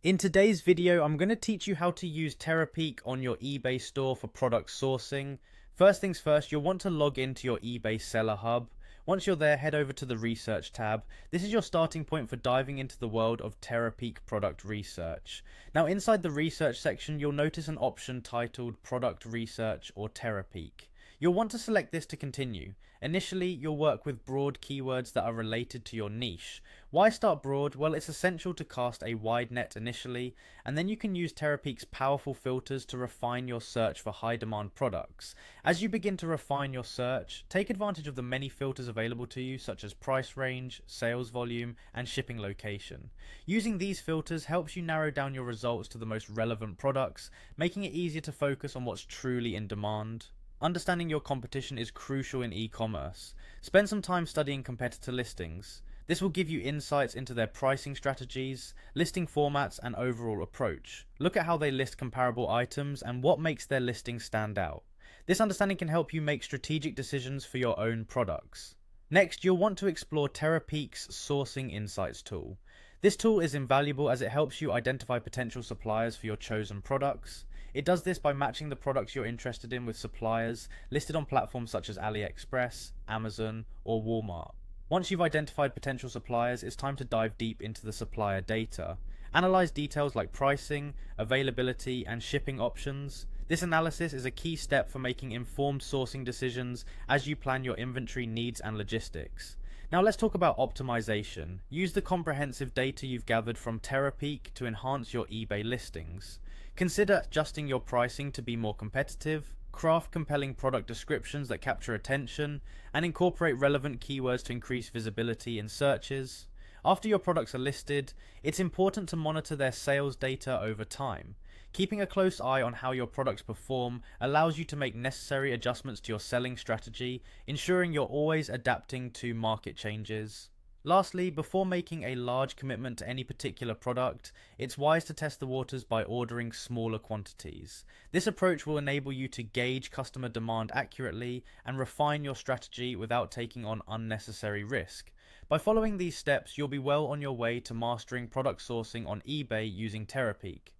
In today's video, I'm going to teach you how to use Terapeak on your eBay store for product sourcing. First things first, you'll want to log into your eBay seller hub. Once you're there, head over to the research tab. This is your starting point for diving into the world of Terapeak product research. Now inside the research section, you'll notice an option titled product research or Terapeak. You'll want to select this to continue. Initially, you'll work with broad keywords that are related to your niche. Why start broad? Well, it's essential to cast a wide net initially, and then you can use Terapeak's powerful filters to refine your search for high demand products. As you begin to refine your search, take advantage of the many filters available to you, such as price range, sales volume, and shipping location. Using these filters helps you narrow down your results to the most relevant products, making it easier to focus on what's truly in demand. Understanding your competition is crucial in e-commerce. Spend some time studying competitor listings. This will give you insights into their pricing strategies, listing formats, and overall approach. Look at how they list comparable items and what makes their listings stand out. This understanding can help you make strategic decisions for your own products. Next, you'll want to explore Terapeak's Sourcing Insights tool. This tool is invaluable as it helps you identify potential suppliers for your chosen products. It does this by matching the products you're interested in with suppliers listed on platforms such as AliExpress, Amazon, or Walmart. Once you've identified potential suppliers, it's time to dive deep into the supplier data. Analyze details like pricing, availability, and shipping options. This analysis is a key step for making informed sourcing decisions as you plan your inventory needs and logistics. Now let's talk about optimization. Use the comprehensive data you've gathered from Terapeak to enhance your eBay listings. Consider adjusting your pricing to be more competitive, craft compelling product descriptions that capture attention, and incorporate relevant keywords to increase visibility in searches. After your products are listed, it's important to monitor their sales data over time. Keeping a close eye on how your products perform allows you to make necessary adjustments to your selling strategy, ensuring you're always adapting to market changes. Lastly, before making a large commitment to any particular product, it's wise to test the waters by ordering smaller quantities. This approach will enable you to gauge customer demand accurately and refine your strategy without taking on unnecessary risk. By following these steps, you'll be well on your way to mastering product sourcing on eBay using Terapeak.